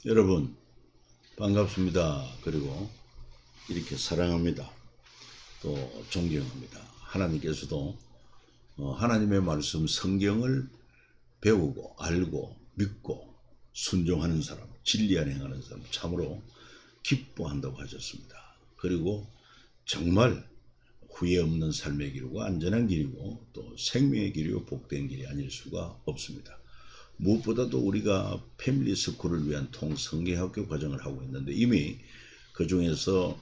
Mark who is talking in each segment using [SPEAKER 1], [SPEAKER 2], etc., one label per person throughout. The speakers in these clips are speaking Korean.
[SPEAKER 1] 여러분 반갑습니다. 그리고 이렇게 사랑합니다. 또 존경합니다. 하나님께서도 하나님의 말씀 성경을 배우고 알고 믿고 순종하는 사람, 진리 안에 행하는 사람 참으로 기뻐한다고 하셨습니다. 그리고 정말 후회 없는 삶의 길이고 안전한 길이고 또 생명의 길이고 복된 길이 아닐 수가 없습니다. 무엇보다도 우리가 패밀리 스쿨을 위한 통성경학교 과정을 하고 있는데 이미 그 중에서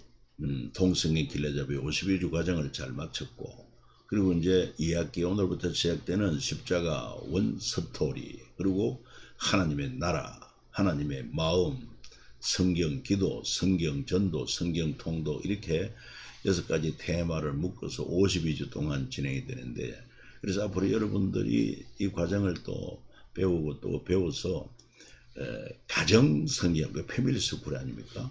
[SPEAKER 1] 통성경 길라잡이 52주 과정을 잘 마쳤고, 그리고 이제 2학기 오늘부터 시작되는 십자가 원 스토리, 그리고 하나님의 나라, 하나님의 마음, 성경 기도, 성경 전도, 성경 통도, 이렇게 6가지 테마를 묶어서 52주 동안 진행이 되는데, 그래서 앞으로 여러분들이 이 과정을 또 배우고 또 배워서 가정 성경, 패밀리 스쿨 아닙니까?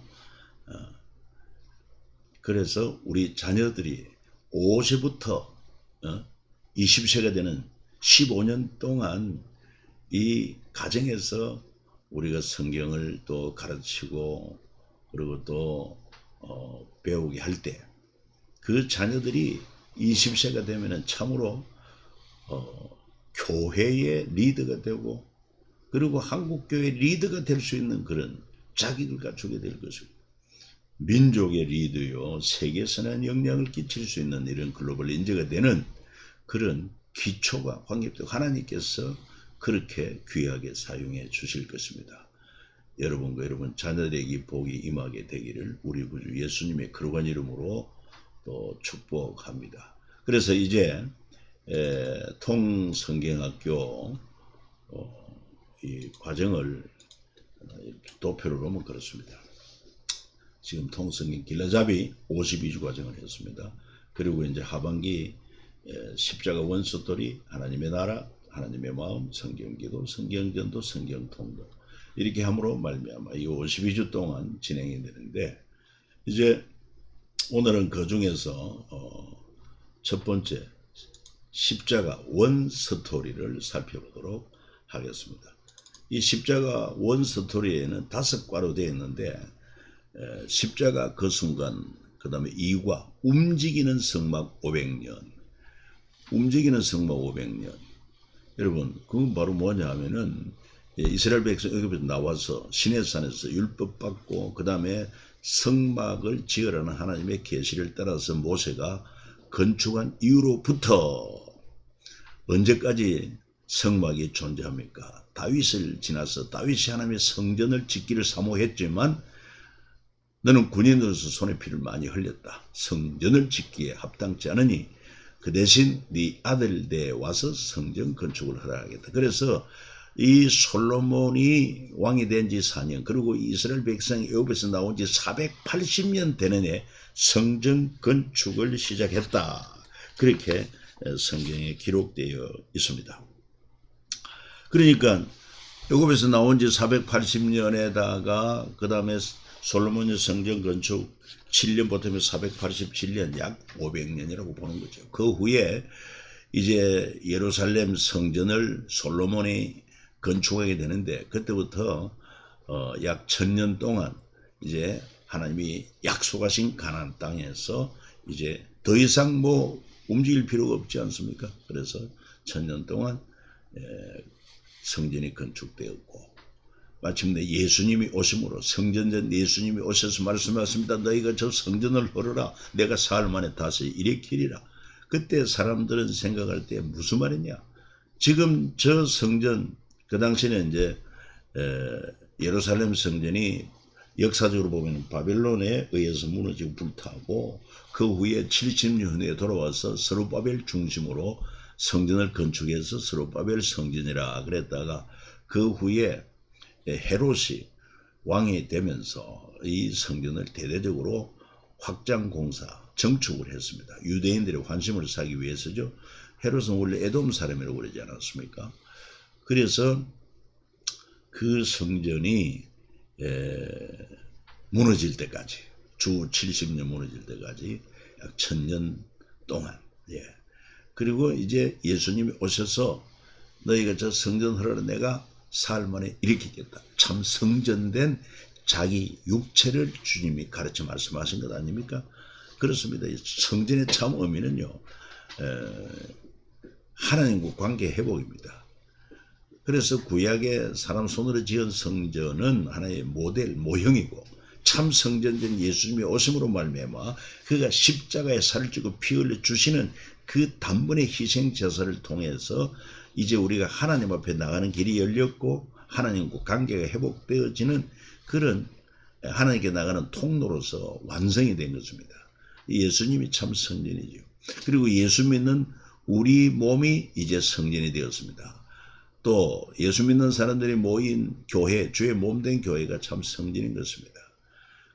[SPEAKER 1] 그래서 우리 자녀들이 5세부터 20세가 되는 15년 동안 이 가정에서 우리가 성경을 또 가르치고 그리고 또 배우게 할 때 그 자녀들이 20세가 되면은 참으로 교회의 리더가 되고 그리고 한국교회 리더가 될 수 있는 그런 자격을 갖추게 될 것이고, 민족의 리더요 세계선한 영향을 끼칠 수 있는 이런 글로벌 인재가 되는 그런 기초가 확립되고 하나님께서 그렇게 귀하게 사용해 주실 것입니다. 여러분과 여러분 자녀들에게 복이 임하게 되기를 우리 구주 예수님의 거룩한 이름으로 또 축복합니다. 그래서 이제 통성경학교 이 과정을 도표로 보면 그렇습니다. 지금 통성경 길라잡이 52주 과정을 했습니다. 그리고 이제 하반기 십자가 원스토리, 하나님의 나라, 하나님의 마음, 성경기도, 성경전도, 성경통도, 이렇게 함으로 말미암아 이 52주 동안 진행이 되는데, 이제 오늘은 그 중에서 첫 번째 십자가 원 스토리를 살펴보도록 하겠습니다. 이 십자가 원 스토리에는 5과로 되어 있는데, 십자가 그 순간, 그 다음에 2과 움직이는 성막 500년, 움직이는 성막 500년. 여러분 그건 바로 뭐냐 하면은 이스라엘 백성 애굽에서 나와서 시내산에서 율법 받고 그 다음에 성막을 지으라는 하나님의 계시를 따라서 모세가 건축한 이후로부터 언제까지 성막이 존재합니까? 다윗을 지나서 다윗이 하나님의 성전을 짓기를 사모했지만 너는 군인으로서 손에 피를 많이 흘렸다. 성전을 짓기에 합당치 않으니 그 대신 네 아들대에 와서 성전 건축을 하라 하겠다. 그래서 이 솔로몬이 왕이 된 지 4년, 그리고 이스라엘 백성이 애굽에서 나온 지 480년 되는 해 성전 건축을 시작했다. 그렇게 성경에 기록되어 있습니다. 그러니까 애굽에서 나온 지 480년에다가 그 다음에 솔로몬의 성전 건축 7년 보태면 487년, 약 500년이라고 보는 거죠. 그 후에 이제 예루살렘 성전을 솔로몬이 건축하게 되는데, 그때부터 약 1000년 동안 이제 하나님이 약속하신 가나안 땅에서 이제 더 이상 뭐 움직일 필요가 없지 않습니까? 그래서 1000년 동안 성전이 건축되었고, 마침내 예수님이 오심으로 성전전 예수님이 오셔서 말씀하셨습니다. 너희가 저 성전을 헐어라. 내가 사흘 만에 다시 일으키리라. 그때 사람들은 생각할 때 무슨 말이냐? 지금 저 성전, 그 당시에는 이제 예루살렘 성전이 역사적으로 보면 바벨론에 의해서 무너지고 불타고, 그 후에 70년 후에 돌아와서 스룹바벨 중심으로 성전을 건축해서 스룹바벨 성전이라 그랬다가, 그 후에 헤롯이 왕이 되면서 이 성전을 대대적으로 확장 공사, 정축을 했습니다. 유대인들의 관심을 사기 위해서죠. 헤롯은 원래 에돔 사람이라고 그러지 않았습니까? 그래서 그 성전이 무너질 때까지, 주 70년 무너질 때까지 약 1000년 동안, 그리고 이제 예수님이 오셔서 너희가 저 성전 헐어라, 내가 사흘 만에 일으키겠다. 참 성전된 자기 육체를 주님이 가르쳐 말씀하신 것 아닙니까? 그렇습니다. 성전의 참 의미는요, 하나님과 관계 회복입니다. 그래서 구약의 사람 손으로 지은 성전은 하나의 모델, 모형이고, 참 성전된 예수님이 오심으로 말미암아 그가 십자가에 살을 찌고 피 흘려 주시는 그 단번의 희생 제사를 통해서 이제 우리가 하나님 앞에 나가는 길이 열렸고 하나님과 관계가 회복되어지는 그런 하나님께 나가는 통로로서 완성이 된 것입니다. 예수님이 참 성전이죠. 그리고 예수 믿는 우리 몸이 이제 성전이 되었습니다. 또 예수 믿는 사람들이 모인 교회, 주의 몸된 교회가 참 성전인 것입니다.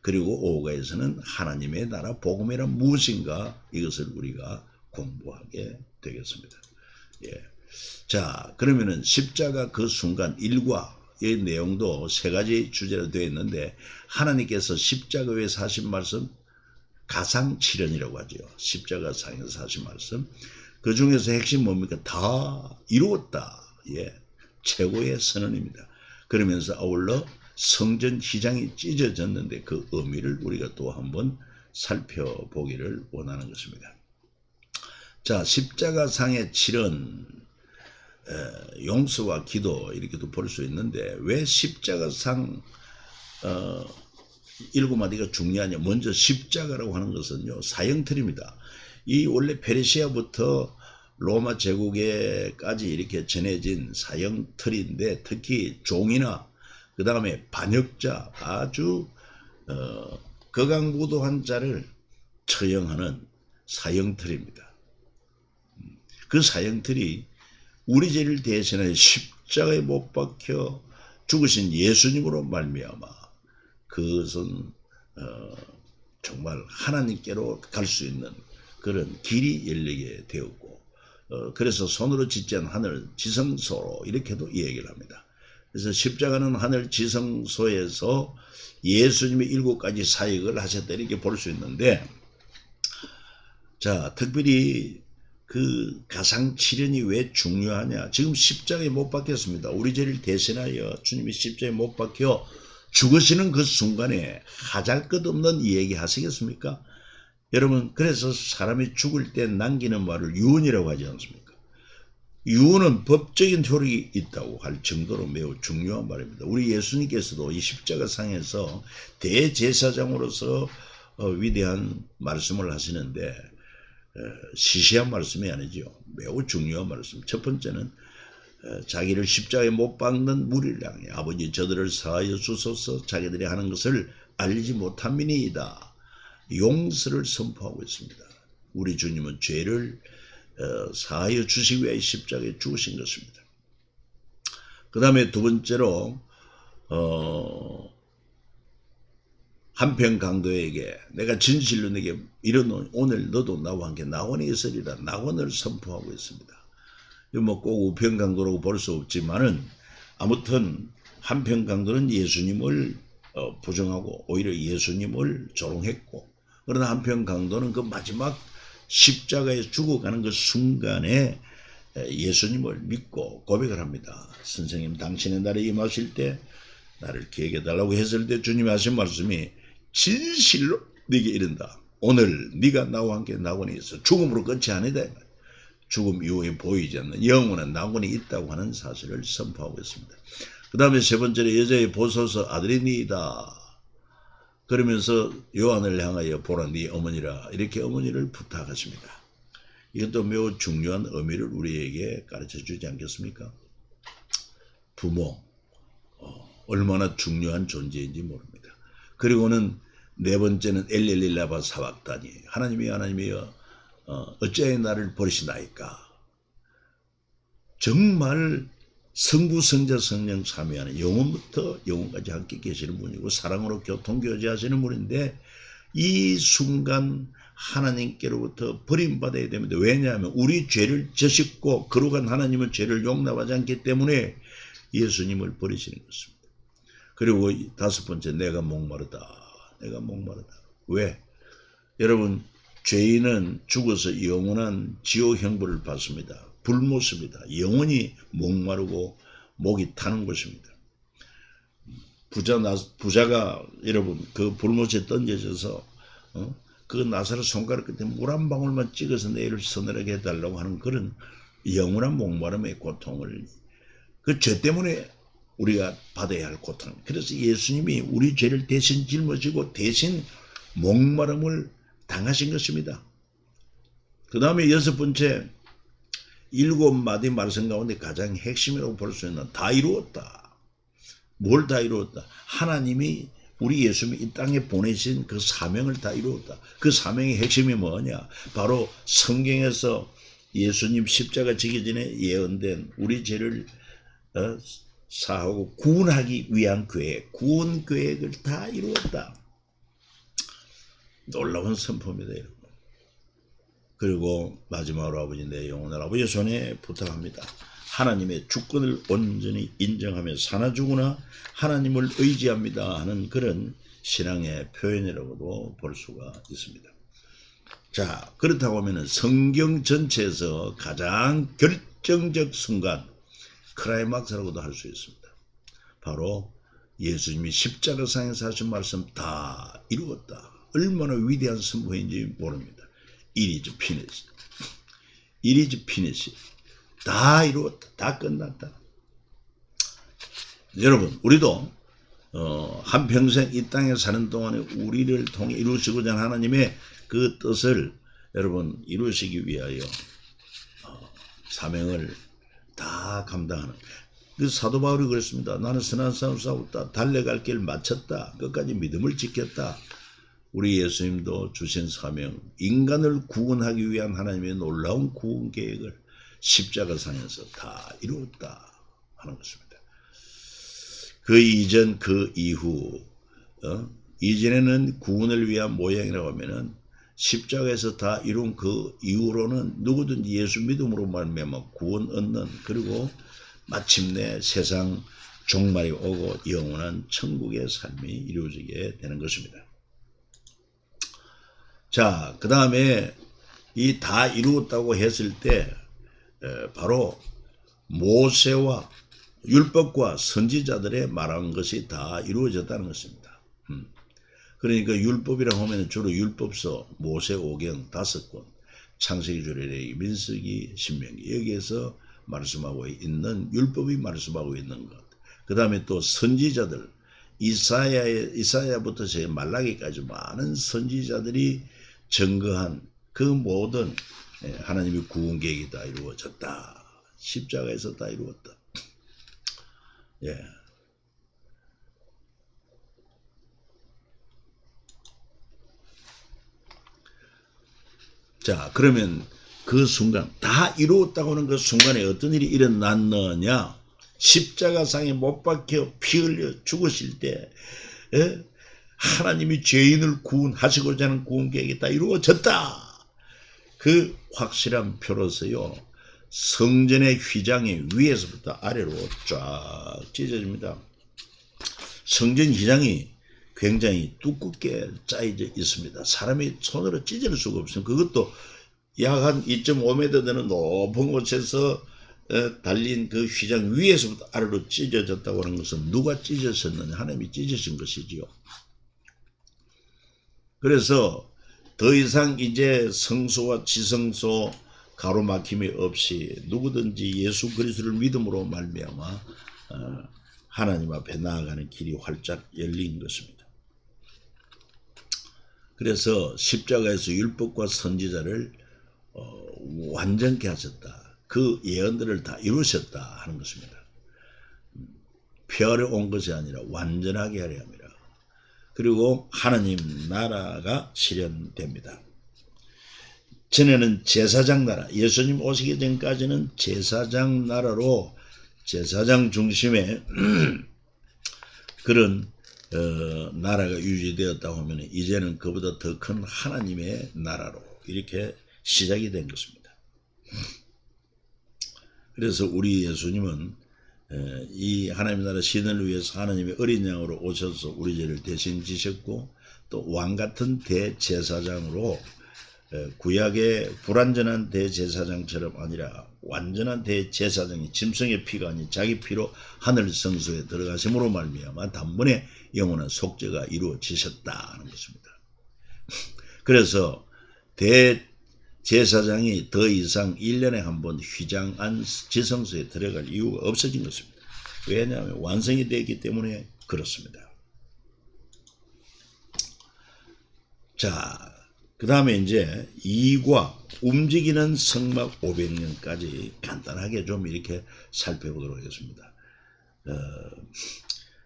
[SPEAKER 1] 그리고 오가에서는 하나님의 나라 복음이란 무엇인가, 이것을 우리가 공부하게 되겠습니다. 예. 자, 그러면은 십자가 그 순간 일과의 내용도 세 가지 주제로 되어 있는데, 하나님께서 십자가 위에서 하신 말씀, 가상칠언이라고 하죠. 십자가 상에서 하신 말씀. 그 중에서 핵심 뭡니까? 다 이루었다. 예. 최고의 선언입니다. 그러면서 아울러 성전 휘장이 찢어졌는데 그 의미를 우리가 또 한번 살펴보기를 원하는 것입니다. 자, 십자가상의 칠언, 용서와 기도 이렇게도 볼 수 있는데, 왜 십자가상 7마디가 중요하냐. 먼저 십자가라고 하는 것은요, 사형틀입니다. 이 원래 페르시아부터 로마 제국에까지 이렇게 전해진 사형틀인데, 특히 종이나 그 다음에 반역자, 아주 거강무도한 자를 처형하는 사형틀입니다. 그 사형틀이 우리 죄를 대신하여 십자가에 못 박혀 죽으신 예수님으로 말미암아 그것은 정말 하나님께로 갈 수 있는 그런 길이 열리게 되었고, 그래서 손으로 짓지 않은 하늘 지성소로 이렇게도 얘기를 합니다. 그래서 십자가는 하늘 지성소에서 예수님의 7가지 사역을 하셨다 이렇게 볼 수 있는데, 자, 특별히 그 가상칠언이 왜 중요하냐. 지금 십자가에 못 박혔습니다. 우리 죄를 대신하여 주님이 십자가에 못 박혀 죽으시는 그 순간에 하잘것없는 얘기 하시겠습니까? 여러분, 그래서 사람이 죽을 때 남기는 말을 유언이라고 하지 않습니까? 유언은 법적인 효력이 있다고 할 정도로 매우 중요한 말입니다. 우리 예수님께서도 이 십자가상에서 대제사장으로서 위대한 말씀을 하시는데, 시시한 말씀이 아니죠. 매우 중요한 말씀. 첫 번째는 자기를 십자가에 못 박는 무리를 향해 아버지 저들을 사하여 주소서, 자기들이 하는 것을 알지 못함이니이다. 용서를 선포하고 있습니다. 우리 주님은 죄를 사하여 주시기 위해 십자가에 죽으신 것입니다. 그 다음에 두 번째로 한편 강도에게 내가 진실로 내게 이르노니 오늘 너도 나와 함께 낙원에 있으리라. 낙원을 선포하고 있습니다. 이거 뭐 꼭 우편 강도라고 볼 수 없지만은, 아무튼 한편 강도는 예수님을 부정하고 오히려 예수님을 조롱했고, 그러나 한편 강도는 그 마지막 십자가에 죽어가는 그 순간에 예수님을 믿고 고백을 합니다. 선생님, 당신의 날에 임하실 때 나를 기억해 달라고 했을 때 주님이 하신 말씀이 진실로 네게 이른다. 오늘 네가 나와 함께 낙원에 있어. 죽음으로 끝이 아니다. 죽음 이후에 보이지 않는 영원한 낙원이 있다고 하는 사실을 선포하고 있습니다. 그 다음에 세 번째로 여자의 보소서 아들이니이다. 그러면서 요한을 향하여 보라 네 어머니라, 이렇게 어머니를 부탁하십니다. 이것도 매우 중요한 의미를 우리에게 가르쳐 주지 않겠습니까? 부모, 얼마나 중요한 존재인지 모릅니다. 그리고는 네 번째는 엘렐릴라바 사박다니, 하나님이여 어찌하여 나를 버리시나이까. 정말 성부 성자 성령 삼위하는 영원부터 영원까지 함께 계시는 분이고 사랑으로 교통교제하시는 분인데, 이 순간 하나님께로부터 버림받아야 됩니다. 왜냐하면 우리 죄를 저식고 거룩한 하나님은 죄를 용납하지 않기 때문에 예수님을 버리시는 것입니다. 그리고 다섯 번째, 내가 목마르다. 내가 목마르다. 왜? 여러분, 죄인은 죽어서 영원한 지옥 형벌을 받습니다. 불못습니다. 영원히 목마르고 목이 타는 것입니다. 부자가 여러분 그 불못에 던져져서 그 나사로 손가락 끝에 물 한 방울만 찍어서 내일을 서늘하게 해달라고 하는 그런 영원한 목마름의 고통을, 그 죄 때문에 우리가 받아야 할 고통. 그래서 예수님이 우리 죄를 대신 짊어지고 대신 목마름을 당하신 것입니다. 그 다음에 6번째, 7마디 말씀 가운데 가장 핵심이라고 볼 수 있는 다 이루었다. 뭘 다 이루었다? 하나님이 우리 예수님이 이 땅에 보내신 그 사명을 다 이루었다. 그 사명의 핵심이 뭐냐? 바로 성경에서 예수님 십자가 지기 전에 예언된 우리 죄를 사하고 구원하기 위한 계획, 구원 계획을 다 이루었다. 놀라운 선포입니다, 여러분. 그리고 마지막으로 아버지, 내 영혼을 아버지 손에 부탁합니다. 하나님의 주권을 온전히 인정하며 사나 죽으나 하나님을 의지합니다 하는 그런 신앙의 표현이라고도 볼 수가 있습니다. 자, 그렇다고 하면 성경 전체에서 가장 결정적 순간, 크라이막스라고도 할 수 있습니다. 바로 예수님이 십자가상에서 하신 말씀 다 이루었다. 얼마나 위대한 선포인지 모릅니다. It is finished. It is finished. 다 이루었다. 다 끝났다. 여러분, 우리도 한평생 이 땅에 사는 동안에 우리를 통해 이루시고자 하는 하나님의 그 뜻을 여러분 이루시기 위하여 사명을 다 감당하는, 그 사도 바울이 그랬습니다. 나는 선한 싸움을 싸웠다. 달려갈 길 마쳤다. 끝까지 믿음을 지켰다. 우리 예수님도 주신 사명, 인간을 구원하기 위한 하나님의 놀라운 구원 계획을 십자가상에서 다 이루었다 하는 것입니다. 그 이전 그 이후, 이전에는 구원을 위한 모양이라고 하면은 십자가에서 다 이룬 그 이후로는 누구든지 예수 믿음으로 말미암아 구원 얻는, 그리고 마침내 세상 종말이 오고 영원한 천국의 삶이 이루어지게 되는 것입니다. 자, 그 다음에 이 다 이루었다고 했을 때 바로 모세와 율법과 선지자들의 말한 것이 다 이루어졌다는 것입니다. 그러니까 율법이라고 하면 주로 율법서, 모세오경 5권, 창세기, 주례기, 민수기, 신명기, 여기에서 말씀하고 있는 율법이 말씀하고 있는 것. 그 다음에 또 선지자들, 이사야부터 제 말라기까지 많은 선지자들이 증거한 그 모든 하나님의 구원 계획이 다 이루어졌다. 십자가에서 다 이루었다. 예. 자, 그러면 그 순간, 다 이루었다고 하는 그 순간에 어떤 일이 일어났느냐? 십자가상에 못 박혀 피 흘려 죽으실 때 하나님이 죄인을 구원하시고자 하는 구원 계획이 다 이루어졌다. 그 확실한 표로서요, 성전의 휘장이 위에서부터 아래로 쫙 찢어집니다. 성전 휘장이 굉장히 두껍게 짜여져 있습니다. 사람이 손으로 찢을 수가 없습니다. 그것도 약 한 2.5m 되는 높은 곳에서 달린 그 휘장 위에서부터 아래로 찢어졌다고 하는 것은 누가 찢으셨느냐? 하나님이 찢으신 것이지요. 그래서 더 이상 이제 성소와 지성소 가로막힘이 없이 누구든지 예수 그리스도를 믿음으로 말미암아 하나님 앞에 나아가는 길이 활짝 열린 것입니다. 그래서 십자가에서 율법과 선지자를 완전케 하셨다. 그 예언들을 다 이루셨다 하는 것입니다. 폐하러 온 것이 아니라 완전하게 하려 합니다. 그리고 하나님 나라가 실현됩니다. 전에는 제사장 나라, 예수님 오시기 전까지는 제사장 나라로 제사장 중심의 그런 나라가 유지되었다고 하면 이제는 그보다 더 큰 하나님의 나라로 이렇게 시작이 된 것입니다. 그래서 우리 예수님은 이 하나님의 나라 신을 위해서 하나님의 어린 양으로 오셔서 우리 죄를 대신 지셨고 또 왕같은 대제사장으로 구약의 불완전한 대제사장처럼 아니라 완전한 대제사장이 짐승의 피가 아닌 자기 피로 하늘 성소에 들어가심으로 말미암아 단번에 영원한 속죄가 이루어지셨다는 것입니다. 그래서 대제사장이 더 이상 1년에 한 번 휘장한 지성소에 들어갈 이유가 없어진 것입니다. 왜냐하면 완성이 되기 때문에 그렇습니다. 자, 그 다음에 이제 2과 움직이는 성막 500년까지 간단하게 좀 이렇게 살펴보도록 하겠습니다.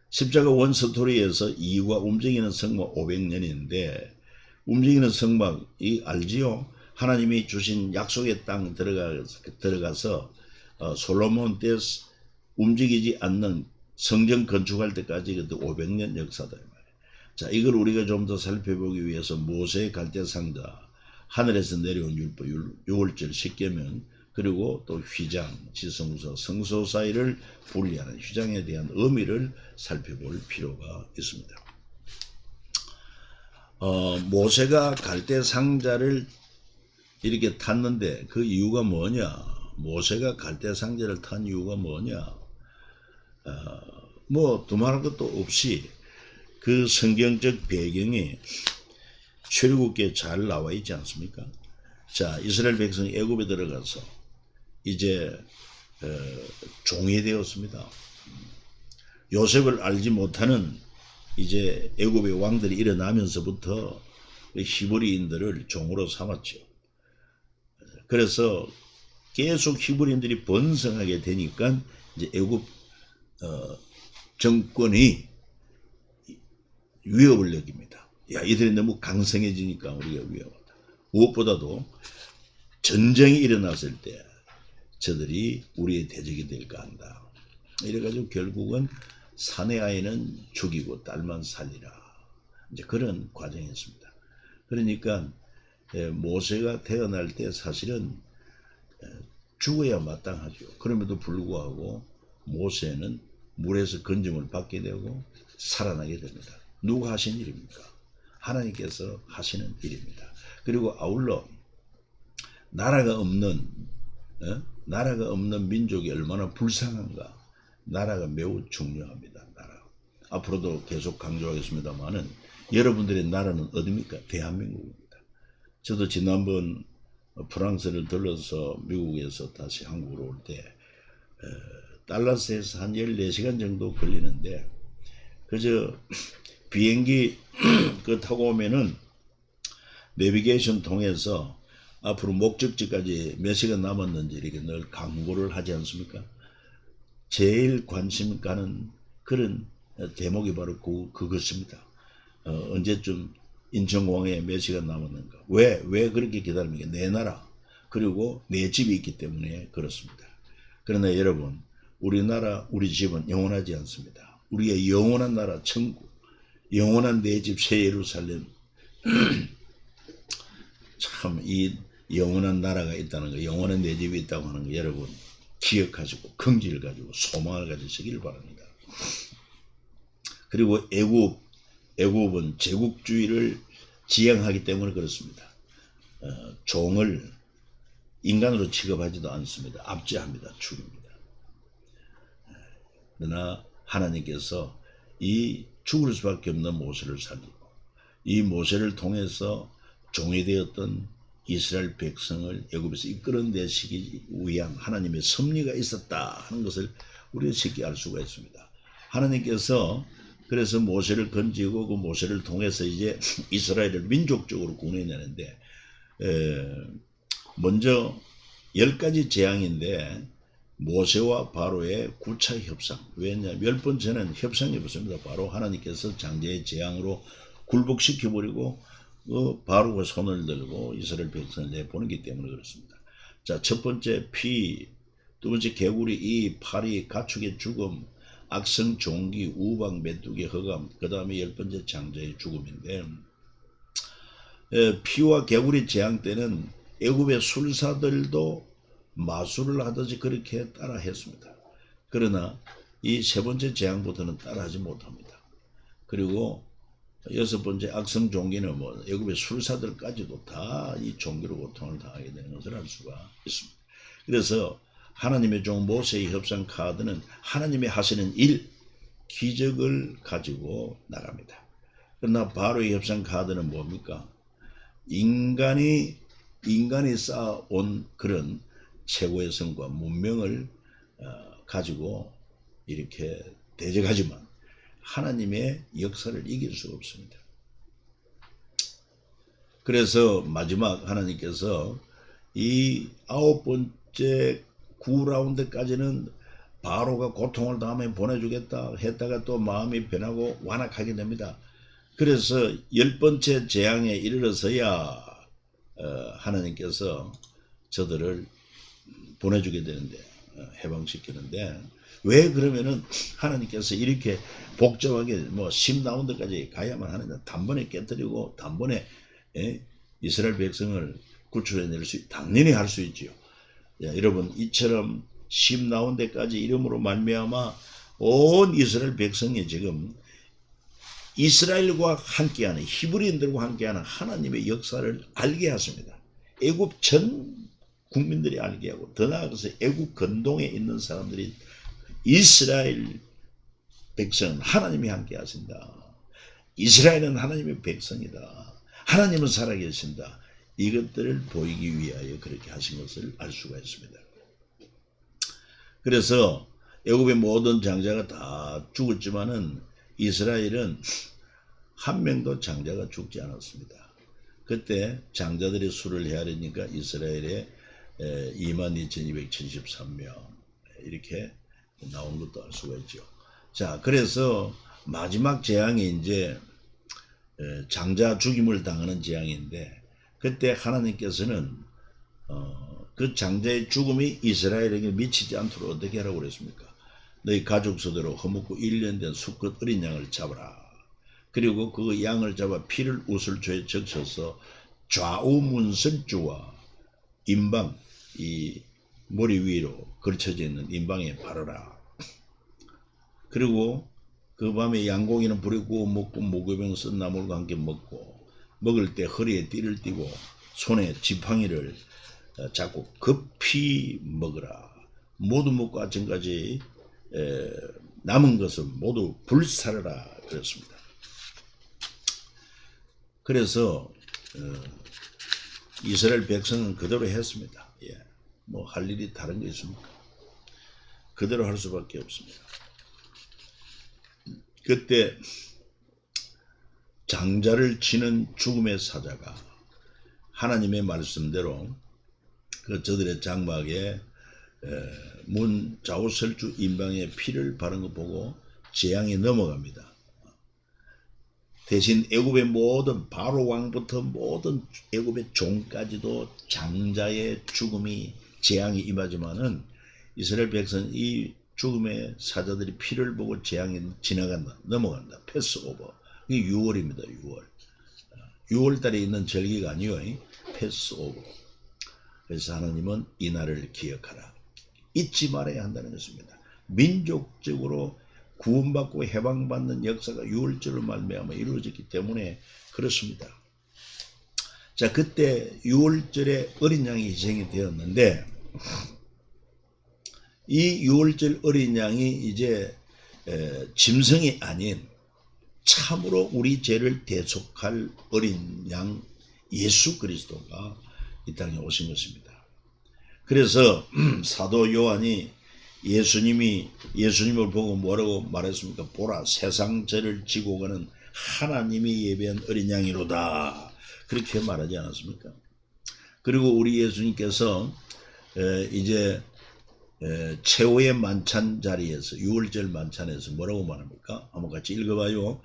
[SPEAKER 1] 십자가 원스토리에서 2과 움직이는 성막 500년인데 움직이는 성막이 알지요? 하나님이 주신 약속의 땅 들어가서 솔로몬 때 움직이지 않는 성전 건축할 때까지 500년 역사다. 자, 이걸 우리가 좀 더 살펴보기 위해서 모세의 갈대 상자, 하늘에서 내려온 율법, 6월절, 십계명, 그리고 또 휘장, 지성소, 성소 사이를 분리하는 휘장에 대한 의미를 살펴볼 필요가 있습니다. 모세가 갈대 상자를 이렇게 탔는데 그 이유가 뭐냐? 모세가 갈대 상자를 탄 이유가 뭐냐? 뭐 두말할 것도 없이 그 성경적 배경이 출애굽기에 잘 나와 있지 않습니까? 자, 이스라엘 백성이 애굽에 들어가서 이제 종이 되었습니다. 요셉을 알지 못하는 이제 애굽의 왕들이 일어나면서부터 히브리인들을 종으로 삼았죠. 그래서 계속 히브리인들이 번성하게 되니까 이제 애굽 정권이 위협을 느낍니다. 야, 이들이 너무 강성해지니까 우리가 위험하다. 무엇보다도 전쟁이 일어났을 때 저들이 우리의 대적이 될까 한다. 이래가지고 결국은 사내 아이는 죽이고 딸만 살리라. 이제 그런 과정이었습니다. 그러니까 모세가 태어날 때 사실은 죽어야 마땅하죠. 그럼에도 불구하고 모세는 물에서 건짐을 받게 되고 살아나게 됩니다. 누가 하신 일입니까? 하나님께서 하시는 일입니다. 그리고 아울러 나라가 없는 민족이 얼마나 불쌍한가. 나라가 매우 중요합니다. 나라. 앞으로도 계속 강조하겠습니다만은 여러분들의 나라는 어디입니까? 대한민국입니다. 저도 지난번 프랑스를 들러서 미국에서 다시 한국으로 올 때 달라스에서 한 14시간 정도 걸리는데 그저 비행기 그 타고 오면은 내비게이션 통해서 앞으로 목적지까지 몇 시간 남았는지 이렇게 늘 강구를 하지 않습니까? 제일 관심 가는 그런 대목이 바로 그것입니다. 언제쯤 인천공항에 몇 시간 남았는가? 왜 그렇게 기다립니까? 내 나라 그리고 내 집이 있기 때문에 그렇습니다. 그러나 여러분, 우리나라 우리 집은 영원하지 않습니다. 우리의 영원한 나라 천국, 영원한 내 집 새 예루살렘 참 이 영원한 나라가 있다는 거, 영원한 내 집이 있다고 하는 거 여러분 기억하시고 긍지를 가지고 소망을 가지시길 바랍니다. 그리고 애굽은 제국주의를 지향하기 때문에 그렇습니다. 종을 인간으로 취급하지도 않습니다. 압제합니다. 죽입니다. 그러나 하나님께서 이 죽을 수밖에 없는 모세를 살리고 이 모세를 통해서 종이 되었던 이스라엘 백성을 애굽에서 이끌어내시기 위한 하나님의 섭리가 있었다 하는 것을 우리가 쉽게 알 수가 있습니다. 하나님께서 그래서 모세를 건지고 그 모세를 통해서 이제 이스라엘을 민족적으로 구원해내는데 먼저 10가지 재앙인데 모세와 바로의 9차 협상. 왜냐하면 10번째는 협상이 없습니다. 바로 하나님께서 장제의 재앙으로 굴복시켜버리고 바로가 손을 들고 이스라엘 백성을 내보내기 때문에 그렇습니다. 자, 첫 번째 피, 두 번째 개구리 이, 파리, 가축의 죽음, 악성 종기, 우박, 메뚜기 허감, 그 다음에 10번째 장제의 죽음인데 피와 개구리 재앙 때는 애굽의 술사들도 마술을 하듯이 그렇게 따라 했습니다. 그러나 이 세 번째 재앙부터는 따라하지 못합니다. 그리고 여섯 번째 악성 종기는 뭐 애굽의 술사들까지도 다 이 종기로 고통을 당하게 되는 것을 알 수가 있습니다. 그래서 하나님의 종 모세의 협상 카드는 하나님의 하시는 일, 기적을 가지고 나갑니다. 그러나 바로의 협상 카드는 뭡니까? 인간이 쌓아온 그런 최고의 성과 문명을 가지고 이렇게 대적하지만 하나님의 역사를 이길 수가 없습니다. 그래서 마지막 하나님께서 이 9번째 9라운드까지는 바로가 고통을 다음에 보내주겠다 했다가 또 마음이 변하고 완악하게 됩니다. 그래서 10번째 재앙에 이르러서야 하나님께서 저들을 보내주게 되는데, 해방시키는데, 왜 그러면은 하나님께서 이렇게 복잡하게 뭐 10라운드까지 가야만 하느냐, 단번에 깨뜨리고 단번에 이스라엘 백성을 구출해낼 수, 당연히 할 수 있지요. 여러분, 이처럼 10라운드까지 이름으로 말미암아 온 이스라엘 백성이 지금 이스라엘과 함께하는, 히브리인들과 함께하는 하나님의 역사를 알게 하십니다. 애굽 전 국민들이 알게 하고, 더 나아가서 애굽 근동에 있는 사람들이 이스라엘 백성은 하나님이 함께 하신다. 이스라엘은 하나님의 백성이다. 하나님은 살아계신다. 이것들을 보이기 위하여 그렇게 하신 것을 알 수가 있습니다. 그래서 애굽의 모든 장자가 다 죽었지만은 이스라엘은 한 명도 장자가 죽지 않았습니다. 그때 장자들이 수를 헤아리니까 이스라엘에 22,273명 이렇게 나온 것도 알 수가 있죠. 자, 그래서 마지막 재앙이 이제 장자 죽임을 당하는 재앙인데, 그때 하나님께서는 그 장자의 죽음이 이스라엘에게 미치지 않도록 어떻게 하라고 그랬습니까? 너희 가족 수대로 허묻고 1년 된 수컷 어린 양을 잡아라. 그리고 그 양을 잡아 피를 우슬초에 적셔서 좌우문설주와 인방, 이 머리 위로 걸쳐져 있는 인방에 바르라. 그리고 그 밤에 양고기는 불에 구워 먹고 무교병 쓴 나물과 함께 먹고, 먹을 때 허리에 띠를 띠고 손에 지팡이를 잡고 급히 먹으라. 모두 먹고 아침까지 남은 것을 모두 불사르라 그랬습니다. 그래서 이스라엘 백성은 그대로 했습니다. 뭐 할 일이 다른 게 있습니까? 그대로 할 수밖에 없습니다. 그때 장자를 치는 죽음의 사자가 하나님의 말씀대로 그 저들의 장막에 문 좌우설주 인방에 피를 바른 거 보고 재앙이 넘어갑니다. 대신 애굽의 모든 바로 왕부터 모든 애굽의 종까지도 장자의 죽음이 재앙이 임하지만은 이스라엘 백성은 이 죽음의 사자들이 피를 보고 재앙이 지나간다, 넘어간다, 패스오버. 이게 6월입니다. 6월달에 있는 절기가 아니요, 패스오버. 그래서 하나님은 이 날을 기억하라, 잊지 말아야 한다는 것입니다. 민족적으로 구원받고 해방받는 역사가 6월절로 말미암아 이루어졌기 때문에 그렇습니다. 자, 그때 6월절에 어린 양이 희생이 되었는데, 이 6월절 어린 양이 이제 짐승이 아닌 참으로 우리 죄를 대속할 어린 양 예수 그리스도가 이 땅에 오신 것입니다. 그래서 사도 요한이 예수님을 보고 뭐라고 말했습니까? 보라, 세상 죄를 지고 가는 하나님이 예배한 어린 양이로다. 그렇게 말하지 않았습니까? 그리고 우리 예수님께서 이제 최후의 만찬 자리에서, 6월절 만찬에서 뭐라고 말합니까? 한번 같이 읽어봐요.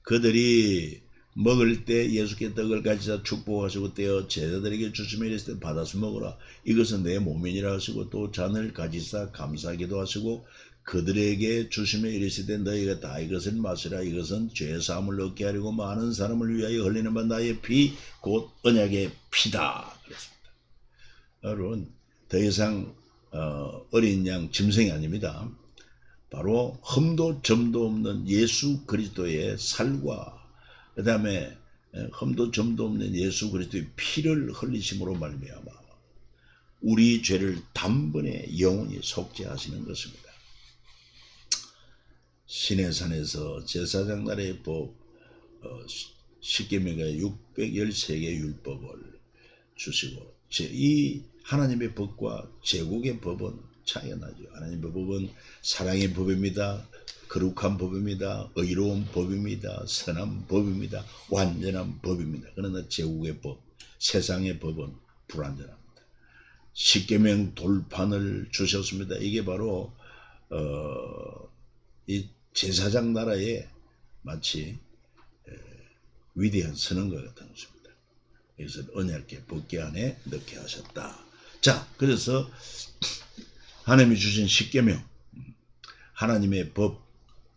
[SPEAKER 1] 그들이 먹을 때 예수께 떡을 가지사 축복하시고 떼어 제자들에게 주시며 이랬을 때 받아서 먹으라. 이것은 내 몸이니라 하시고, 또 잔을 가지사 감사하기도 하시고 그들에게 주시며 이랬을 때 너희가 다 이것을 마시라. 이것은 죄사함을 얻게 하려고 많은 사람을 위하여 흘리는 바 나의 피, 곧 언약의 피다. 그렇습니다. 여러분, 더 이상 어린 양 짐승이 아닙니다. 바로 흠도 점도 없는 예수 그리스도의 살과 그 다음에 흠도 점도 없는 예수 그리스도의 피를 흘리심으로 말미암아 우리 죄를 단번에 영원히 속죄하시는 것입니다. 시내산에서 제사장 나라의 법 십계명의 613개 율법을 주시고 이 하나님의 법과 제국의 법은 차이가 나죠. 하나님의 법은 사랑의 법입니다. 거룩한 법입니다. 의로운 법입니다. 선한 법입니다. 완전한 법입니다. 그러나 제국의 법, 세상의 법은 불완전합니다. 십계명 돌판을 주셨습니다. 이게 바로 이 제사장 나라에 마치 위대한 선언과 같은 것입니다. 그래서 언약궤 법궤 안에 넣게 하셨다. 자, 그래서 하나님이 주신 십계명, 하나님의 법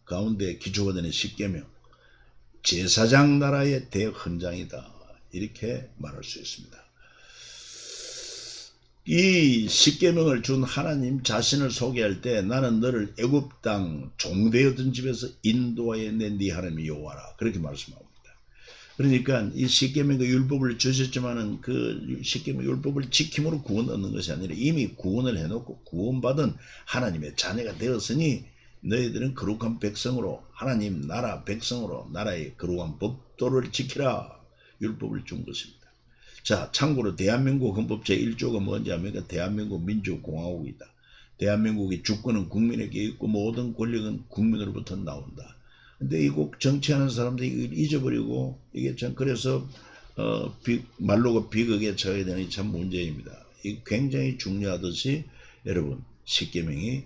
[SPEAKER 1] 가운데 기초가 되는 십계명, 제사장 나라의 대헌장이다. 이렇게 말할 수 있습니다. 이 십계명을 준 하나님 자신을 소개할 때 나는 너를 애굽 땅 종되었던 집에서 인도하여 낸 네 하나님이 여호와라. 그렇게 말씀합니다. 그러니까 이 십계명과 율법을 주셨지만은 그 십계명 율법을 지킴으로 구원 얻는 것이 아니라 이미 구원을 해놓고 구원받은 하나님의 자녀가 되었으니 너희들은 거룩한 백성으로 하나님 나라 백성으로 나라의 거룩한 법도를 지키라. 율법을 준 것입니다. 자, 참고로 대한민국 헌법 제1조가 뭔지 아십니까? 대한민국 민주공화국이다. 대한민국의 주권은 국민에게 있고 모든 권력은 국민으로부터 나온다. 근데 이거 정치하는 사람들이 이걸 잊어버리고 이게 참 그래서 말로가 비극에 처해야 되는 참 문제입니다. 이 굉장히 중요하듯이 여러분 십계명이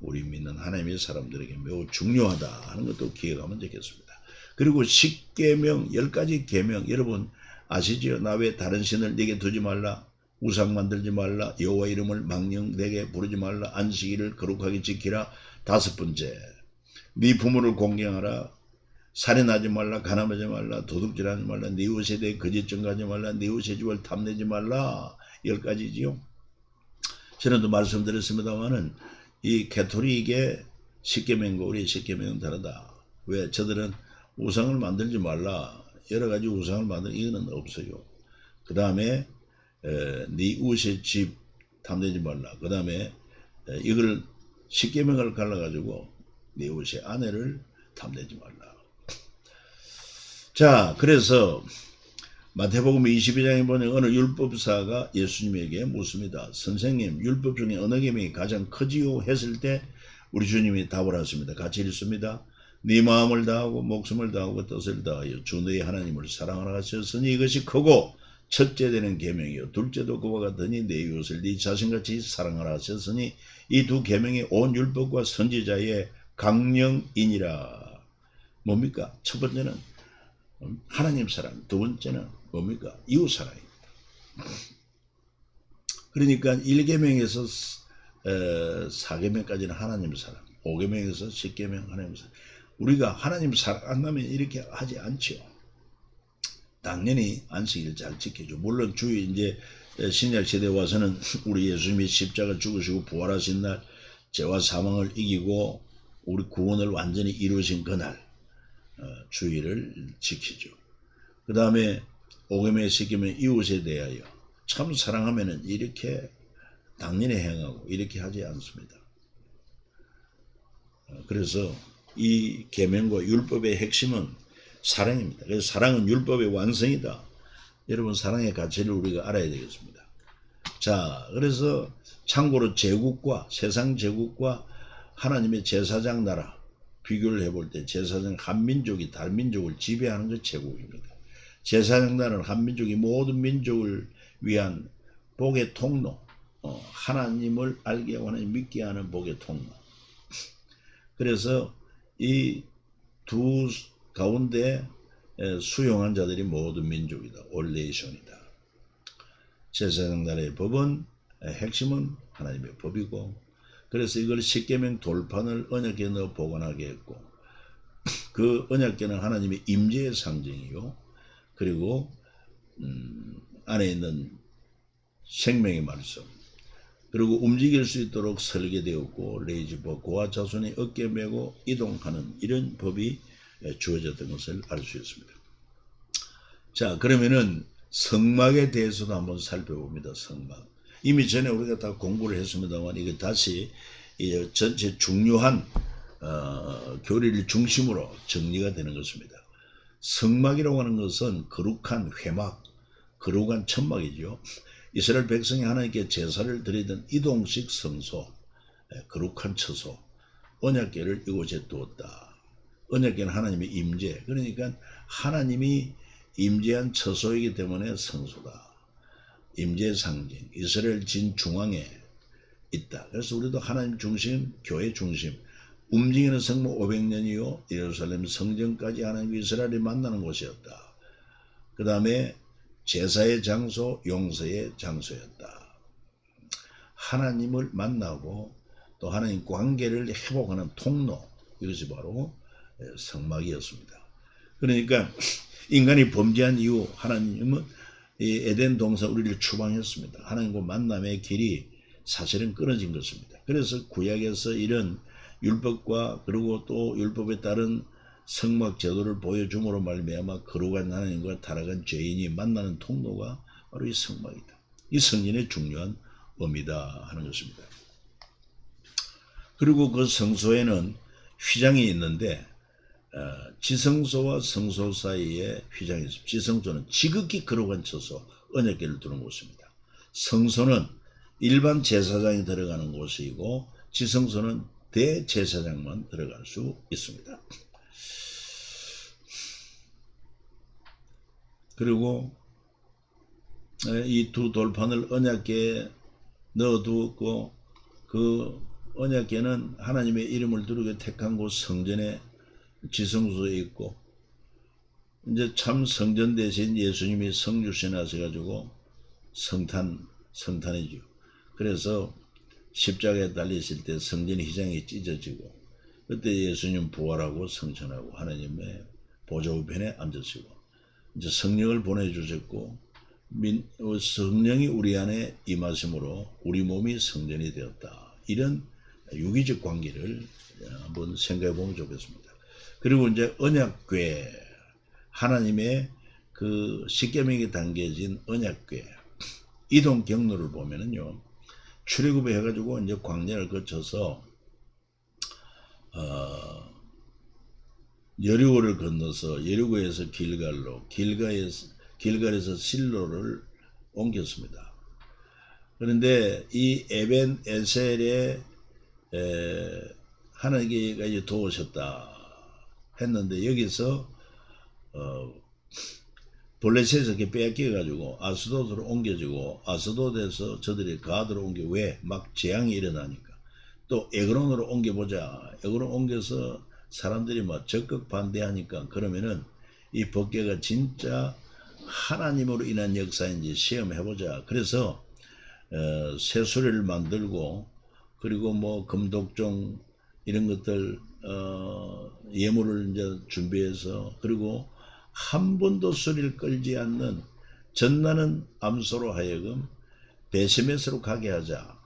[SPEAKER 1] 우리 믿는 하나님의 사람들에게 매우 중요하다 하는 것도 기억하면 되겠습니다. 그리고 십계명 10가지 계명 여러분 아시죠? 나 외 다른 신을 네게 두지 말라. 우상 만들지 말라. 여호와 이름을 망령되게 부르지 말라. 안식일을 거룩하게 지키라. 5번째, 네 부모를 공경하라. 살인하지 말라. 가늠하지 말라. 도둑질하지 말라. 네 이웃에 대해 거짓 증거하지 말라. 네 이웃의 집을 탐내지 말라. 10가지지요. 전에도 말씀드렸습니다만은 이 가톨릭의 십계명과 우리의 십계명은 다르다. 왜? 저들은 우상을 만들지 말라. 여러가지 우상을 만드는 이거는 없어요. 그 다음에 네 이웃의 집 탐내지 말라. 그 다음에 이걸 십계명을 갈라가지고 네 이웃의 아내를 탐내지 말라. 자, 그래서 마태복음 22장에 보면 어느 율법사가 예수님에게 묻습니다. 선생님, 율법 중에 어느 계명이 가장 크지요? 했을 때 우리 주님이 답을 하십니다. 같이 읽습니다. 네 마음을 다하고 목숨을 다하고 뜻을 다하여 주 너의 하나님을 사랑하라 하셨으니 이것이 크고 첫째 되는 계명이요 둘째도 그와 같으니 내 이웃을 네 자신같이 사랑하라 하셨으니 이 두 계명이 온 율법과 선지자의 강령이니라. 뭡니까? 첫 번째는 하나님 사랑, 두 번째는 뭡니까? 이웃 사랑입니다. 그러니까 1계명에서 4계명까지는 하나님 사랑, 5계명에서 10계명 하나님 사랑. 우리가 하나님 사랑한다면 이렇게 하지 않죠. 당연히 안식일 잘 지켜줘. 물론 주의 이제 신약 시대에 와서는 우리 예수님이 십자가 죽으시고 부활하신 날 죄와 사망을 이기고 우리 구원을 완전히 이루신 그날 주의를 지키죠. 그 다음에 5계명에 10계명 이웃에 대하여 참 사랑하면은 이렇게 당연히 행하고 이렇게 하지 않습니다. 그래서 이 계명과 율법의 핵심은 사랑입니다. 그래서 사랑은 율법의 완성이다. 여러분 사랑의 가치를 우리가 알아야 되겠습니다. 자, 그래서 참고로 제국과 세상 제국과 하나님의 제사장 나라 비교를 해볼 때 제사장 한민족이 다른 민족을 지배하는 것 제국입니다. 제사장 나라는 한민족이 모든 민족을 위한 복의 통로, 하나님을 알게 하고 하나님 믿게 하는 복의 통로. 그래서 이 두 가운데 수용한 자들이 모든 민족이다. 올레이션이다. 제사장 나라의 법은 핵심은 하나님의 법이고 그래서 이걸 십계명 돌판을 언약궤에 넣어 보관하게 했고 그 언약궤는 하나님의 임재의 상징이요. 그리고 안에 있는 생명의 말씀 그리고 움직일 수 있도록 설계되었고 레이지버 고아 자손이 어깨 메고 이동하는 이런 법이 주어졌던 것을 알 수 있습니다. 자, 그러면은 성막에 대해서도 한번 살펴봅니다. 성막. 이미 전에 우리가 다 공부를 했습니다만 이게 다시 이 전체 중요한 교리를 중심으로 정리가 되는 것입니다. 성막이라고 하는 것은 거룩한 회막, 거룩한 천막이죠. 이스라엘 백성이 하나님께 제사를 드리던 이동식 성소, 거룩한 처소, 언약궤를 이곳에 두었다. 언약궤는 하나님의 임재, 그러니까 하나님이 임재한 처소이기 때문에 성소다. 임재의 상징, 이스라엘 진 중앙에 있다. 그래서 우리도 하나님 중심, 교회 중심, 움직이는 성모 500년이요 예루살렘 성전까지 하나님 이스라엘이 만나는 곳이었다. 그 다음에 제사의 장소, 용서의 장소였다. 하나님을 만나고 또 하나님 관계를 회복하는 통로, 이것이 바로 성막이었습니다. 그러니까 인간이 범죄한 이후 하나님은 이 에덴 동산 우리를 추방했습니다. 하나님과 만남의 길이 사실은 끊어진 것입니다. 그래서 구약에서 이런 율법과 그리고 또 율법에 따른 성막 제도를 보여줌으로 말미암아 거룩한 하나님과 타락한 죄인이 만나는 통로가 바로 이 성막이다. 이 성전의 중요한 의미다 하는 것입니다. 그리고 그 성소에는 휘장이 있는데 지성소와 성소 사이에 휘장이 있습니다. 지성소는 지극히 거룩한 처소, 언약궤를 두는 곳입니다. 성소는 일반 제사장이 들어가는 곳이고 지성소는 대제사장만 들어갈 수 있습니다. 그리고 이 두 돌판을 언약궤에 넣어두었고 그 언약궤는 하나님의 이름을 두르게 택한 곳 성전에 지성소에 있고 이제 참 성전 대신 예수님이 성주신에 하셔가지고 성탄이죠. 그래서 십자가에 달리실 때 성전의 휘장이 찢어지고 그때 예수님 부활하고 성천하고 하나님의 보좌 우편에 앉으시고 이제 성령을 보내주셨고 성령이 우리 안에 임하심으로 우리 몸이 성전이 되었다. 이런 유기적 관계를 한번 생각해 보면 좋겠습니다. 그리고 이제 언약궤, 하나님의 그 십계명이 담겨진 언약궤 이동 경로를 보면은요, 출애굽에 해가지고 이제 광야를 거쳐서 여리고를 건너서 여리고에서 길갈로, 길갈에서 실로를 옮겼습니다. 그런데 이 에벤 에셀에 하나님께서 이제 도우셨다 했는데 여기서 블레셋에서 빼앗겨가지고 아스돗으로 옮겨지고 아스돗에서 저들이 가드로 옮겨. 왜? 막 재앙이 일어나니까. 또 에그론으로 옮겨보자. 에그론 옮겨서 사람들이 막 적극 반대하니까 그러면은 이 법궤가 진짜 하나님으로 인한 역사인지 시험해보자. 그래서 새수레를 만들고 그리고 뭐 금독종 이런 것들 예물을 이제 준비해서 그리고 한 번도 소리를 끌지 않는 전나는 암소로 하여금 베세메스로 가게 하자.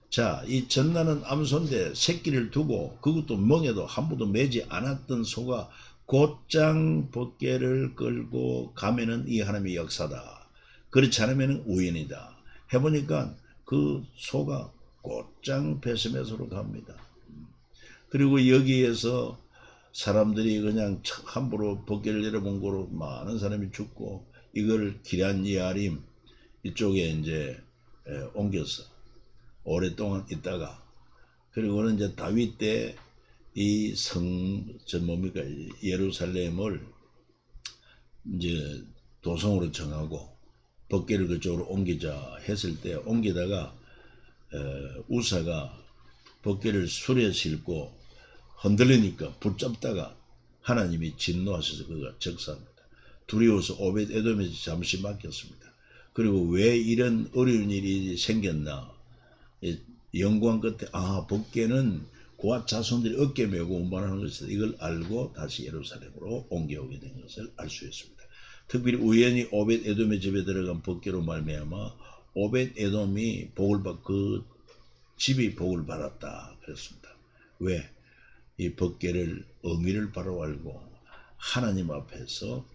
[SPEAKER 1] 자, 이 전나는 암소인데 새끼를 두고 그것도 멍에도 한 번도 매지 않았던 소가 곧장 법궤를 끌고 가면은 이 하나님의 역사다. 그렇지 않으면 우연이다. 해보니까 그 소가 곧장 베세메스로 갑니다. 그리고 여기에서 사람들이 그냥 함부로 법궤를 열어본 거로 많은 사람이 죽고 이걸 기란 예아림 이쪽에 이제 옮겼어. 오랫동안 있다가 그리고는 이제 다윗 때 이 뭡니까 예루살렘을 이제 도성으로 정하고 법궤를 그쪽으로 옮기자 했을 때 옮기다가 우사가 법궤를 수레에 싣고 흔들리니까 붙잡다가 하나님이 진노하셔서 그가 적사합니다. 두려워서 오벳 에돔에 잠시 맡겼습니다. 그리고 왜 이런 어려운 일이 생겼나? 연구한 끝에 법궤는 고아 자손들이 어깨 메고 운반하는 것이다. 이걸 알고 다시 예루살렘으로 옮겨오게 된 것을 알 수 있습니다. 특별히 우연히 오벳 에돔의 집에 들어간 법궤로 말미암아 오벳 에돔이 그 집이 복을 받았다 그랬습니다. 왜? 이 법궤를 의미를 바로 알고 하나님 앞에서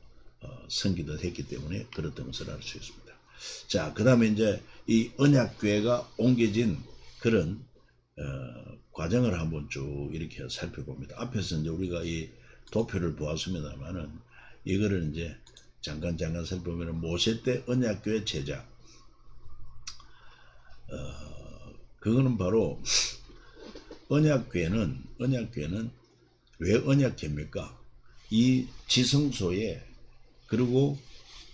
[SPEAKER 1] 섬기듯 했기 때문에 그렇던 것을 알 수 있습니다. 자, 그 다음에 이제 이 언약궤가 옮겨진 그런 과정을 한번 쭉 이렇게 살펴봅니다. 앞에서 이제 우리가 이 도표를 보았습니다만은 이거를 이제 잠깐 살펴보면 모세 때 언약궤 제작, 그거는 바로 언약궤는 왜 언약궤입니까? 이 지성소에 그리고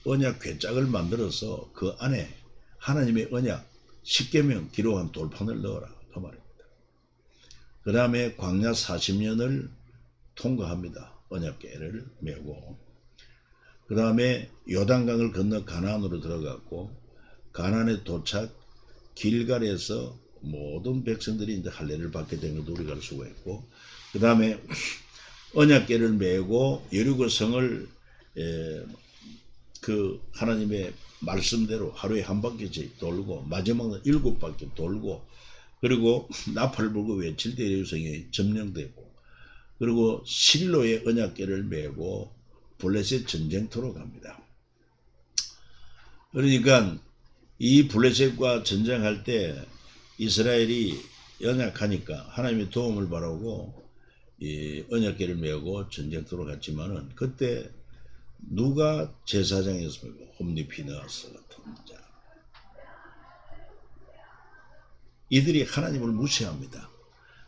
[SPEAKER 1] 언약 궤짝을 만들어서 그 안에 하나님의 언약 10계명 기록한 돌판을 넣어라 그 말입니다. 그 다음에 광야 40년을 통과합니다. 언약궤를 메고 그 다음에 요단강을 건너 가나안으로 들어갔고 가나안에 도착 길갈에서 모든 백성들이 이제 할례를 받게 된 것도 우리가 알 수가 있고 그 다음에 언약궤를 메고 여리고 성을 그 하나님의 말씀대로 하루에 한 바퀴씩 돌고 마지막은 7바퀴 돌고 그리고 나팔을 불고 외칠 때 여리고성이 점령되고 그리고 실로의 언약궤를 메고 블레셋 전쟁터로 갑니다. 그러니까 이 블레셋과 전쟁할 때 이스라엘이 연약하니까 하나님의 도움을 바라고 이 언약궤를 메고 전쟁터로 갔지만은 그때 누가 제사장이었습니까? 홈리 피느하스 같은 자. 이들이 하나님을 무시합니다.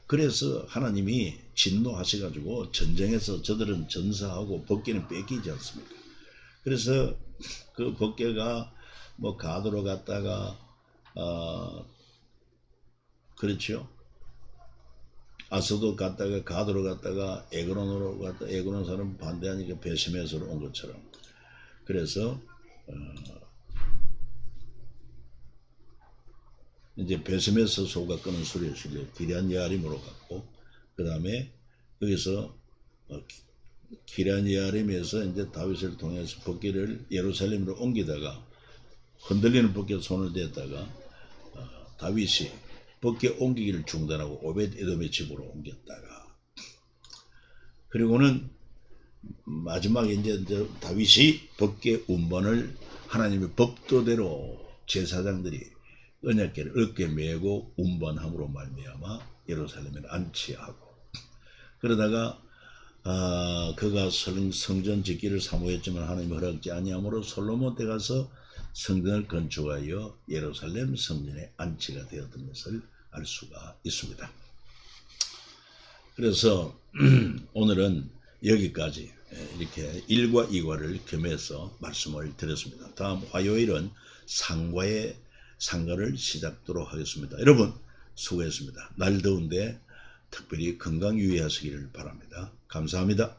[SPEAKER 1] 그래서 하나님이 진노하셔가지고 전쟁에서 저들은 전사하고 법궤는 뺏기지 않습니까? 그래서 그 법궤가 뭐 가드로 갔다가 그렇죠. 아스도 갔다가 가드로 갔다가 에그론으로 갔다가 에그론 사람 반대하니까 베스메스로 온 것처럼 그래서 이제 베스메스 소가 끄는 소리였어요. 기럇 예아림으로 갔고 그 다음에 여기서 기럇 예아림에서 이제 다윗을 통해서 법궤를 예루살렘으로 옮기다가 흔들리는 법궤에 손을 댔다가 다윗이 법궤 옮기기를 중단하고 오벳 에돔의 집으로 옮겼다가 그리고는 마지막에 이제 다윗이 법궤 운반을 하나님의 법도대로 제사장들이 언약궤를 어깨에 메고 운반함으로 말미암아 예루살렘에 안치하고 그러다가 그가 성전 짓기를 사모했지만 하나님이 허락지 아니하므로 솔로몬 때 가서 성전을 건축하여 예루살렘 성전에 안치가 되었던 것을 알 수가 있습니다. 그래서 오늘은 여기까지 이렇게 1과 2과를 겸해서 말씀을 드렸습니다. 다음 화요일은 상가를 시작하도록 하겠습니다. 여러분 수고했습니다. 날 더운데 특별히 건강 유의하시기를 바랍니다. 감사합니다.